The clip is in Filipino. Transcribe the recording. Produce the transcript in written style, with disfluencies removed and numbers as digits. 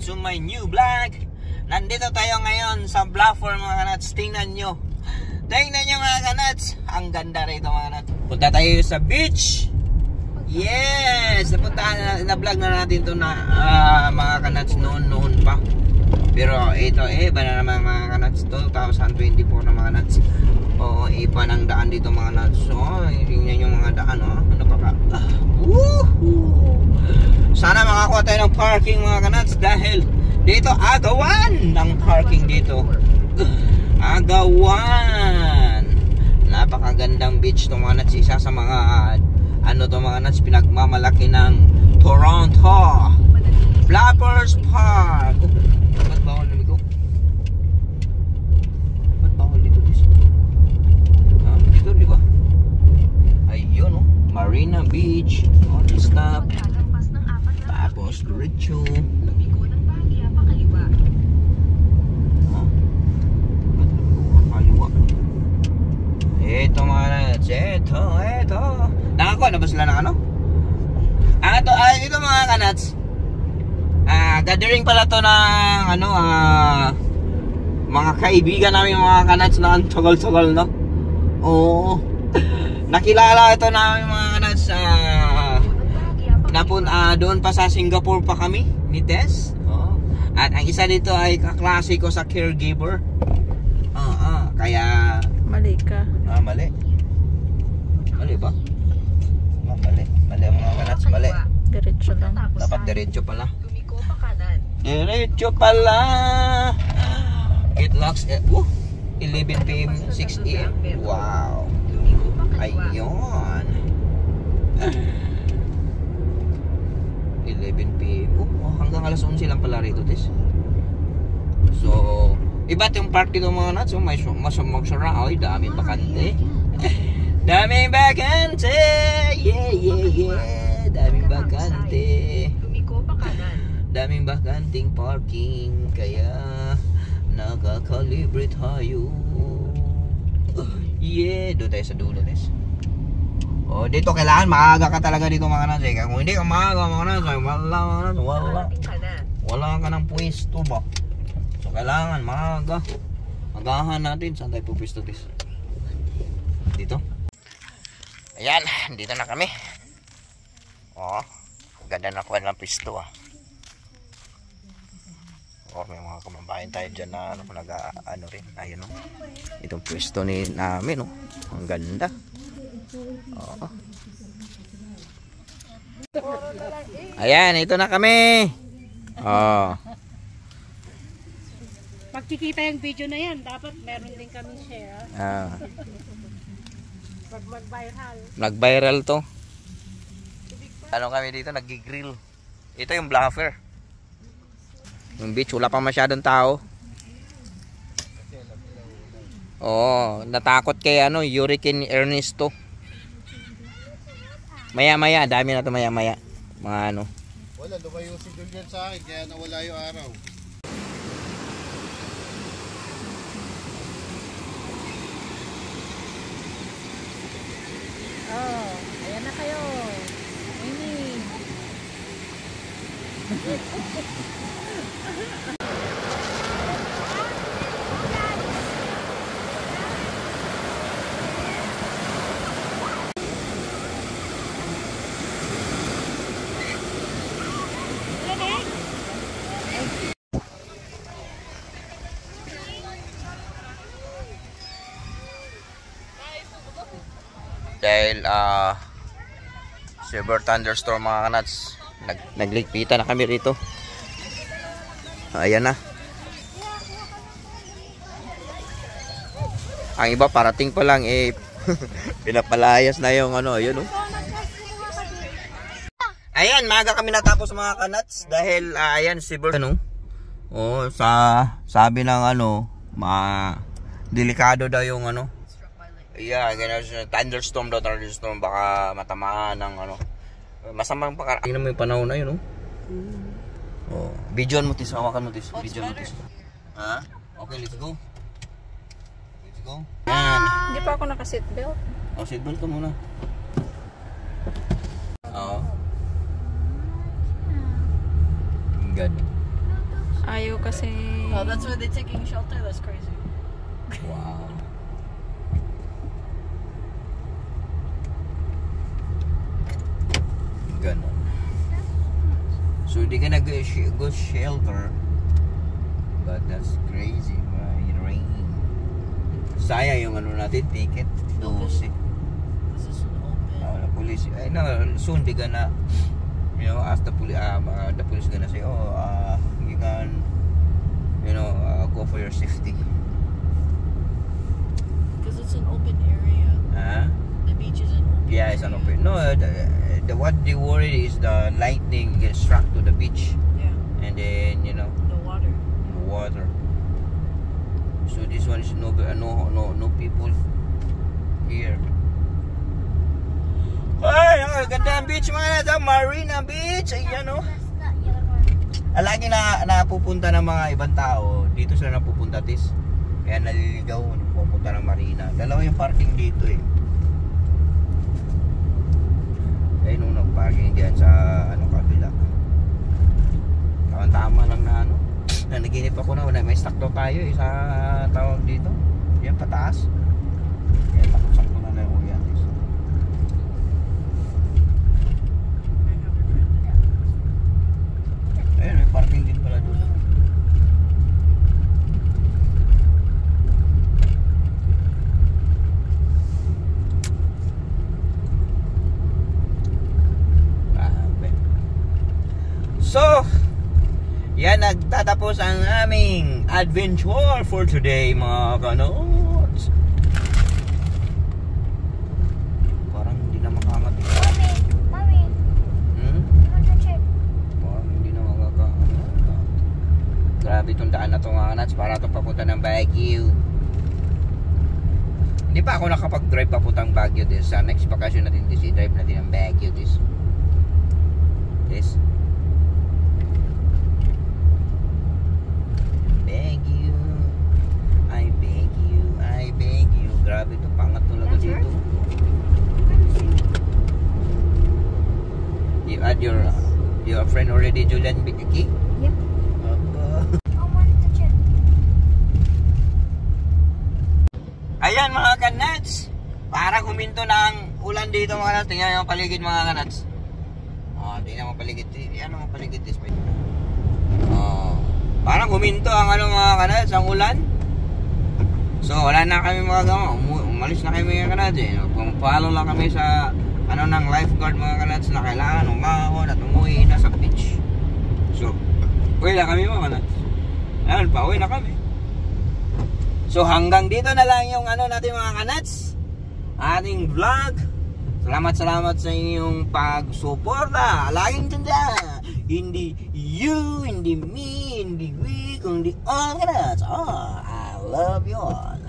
to my new vlog. Nandito tayo ngayon sa Blufford mga kanats. Tingnan nyo mga kanats. Ang ganda rito mga kanats. Punta tayo sa beach. Yes! Na-vlog na natin to na mga kanats noon pa. Pero ito iba na naman mga kanats. 2024 na mga kanats. Oo, iba ng daan dito mga kanats. So, tingnan nyo mga daan. Sana makakuha tayo ng parking mga kanats. Dahil dito agawan ng parking dito. Agawan. Napakagandang beach to mga kanats. Isa sa mga mga kanats pinagmamalaki ng Toronto. Flappers Park. Ba't bawal namin ko? Ba't bawal dito guys? Dito di ba? Ayun Marina Beach. Stop. Tapos diretso. Ito mga kanats. Ito. Nakakuha na ba sila ng ano? Ito mga kanats. Gathering pala to ng mga kaibigan namin mga kanats na ang tagal-tagal no? Oo. Nakilala ito namin mga kanats doon pa sa Singapore pa kami ni Tess. At ang isa dito ay kaklase ko sa caregiver. Kaya mali ka. Mali. Mali ba? Mali mga kanats, mali. Diretso lang. Dapat diretso pala. Diretso pala. It locks at 11 PM, 6 AM. Wow. Ayun. 11 PM. Hanggang alas 11 lang pala rito, Tis. So, iba't yung park dito mga nuts. May magsara. Ay, daming bakante. Daming bakante. Yeah. Daming bakante. Daming bakanting parking. Kaya nakakalibre tayo. Yeah. Doon tayo sa dulo, Tis. Dito kailangan maaga ka talaga dito mga nuts. Kung hindi ka maaga mga nuts, wala ka ng pwesto ba? So kailangan maaga. Agahan natin. Saan tayo pupwesto, Tis? Dito. Ayan, dito na kami. Ganda na kuha ng pwesto may mga kababayan tayo dyan na rin. Ayun itong pwesto namin ang ganda. Ayan, ito na kami. Pagkikita yung video na yan, dapat meron din kami share. Pag mag-viral. Nag-viral to. Kami dito, nag-grill. Ito yung Blufford. Yung beach, wala pa masyadong tao. Natakot kay Hurricane Ernesto. Maya-maya, dami na to maya-maya. Mga Wala, lumayo si Julian sa akin, kaya nawala yung araw. Ayan na kayo. Ini. Dahil severe thunderstorm mga kanats, nagligpita na kami rito. Ayan na. Ang iba parating pa lang pinapalayas na yung ayun Ayan, maaga kami natapos mga kanats dahil ayan severe sabi ng delikado daw yung yeah, thunderstorm baka matamaan ng masamang pakaraan. Tingnan mo yung panahon na yun Video mo, Tis. Hawakan mo, Tis. Video mo, Tis. Okay, let's go. Yan. Hindi pa ako naka-seatbelt. Seatbelt ka muna. God. Ayaw kasi... Oh, that's why they're taking shelter? That's crazy. Wow. Ganon. So di ka go shelter. But that's crazy, it rain. Sayang yung ano natin, ticket. 12. This is an open. The police, I know, soon they gonna, you know, ask the police gonna say, oh, you can, you know, go for your safety. Because it's an open area. Huh? The beach is an open Yeah, it's an open. No, what they worry is the lightning gets struck to the beach, Yeah. and then you know The water. the water. So this one is no people here. Ay, ganda ng beach mga nasa Marina Beach. Ayan o. Lagi na napupunta ng mga ibang tao. Dito sila napupunta, tis. Kaya naliligaw, pupunta ng Marina. Dalawa yung parking dito eh. Ayun nung nag-parking dyan sa kabila. Tama lang na nanaginip ako na may stock daw tayo sa tawag dito. Yan pataas. Kaya sakto na lang yung yan. Ayun, may parking din pala doon. So, yan, nagtatapos ang aming adventure for today, mga kanods. Parang hindi na makaangat. Mommy, want to check? Parang hindi na makakaangat. Grabe itong daan na itong mga kanods. Para itong papunta ng Baguio. Hindi pa ako nakapag-drive papuntang Baguio this. Sa next vacation natin this, i-drive natin ang Baguio this. This. Beg you. Grabe ito, pangat talaga dito. You add your friend already, Julian Bikiki? Yep. Aba. I want to check. Ayan mga kanats, parang huminto ng ulan dito mga kanats. Tingnan yung paligid mga kanats. Tingnan mo paligid. Yan ang paligid this way. Parang huminto ang mga kanats, ang ulan. So wala na kami magagawa, umalis na kami mga kanats eh. Pumapalo lang kami sa ng lifeguard mga kanats na kailangan umahon at umuwi na sa beach. So uwi na kami mga kanats. Ayan, pauwi na kami. So hanggang dito na lang yung natin mga kanats, ating vlog. Salamat sa inyong pagsuporta. Laging tanda, hindi you, hindi me, hindi we, kundi all kanats. I love you all.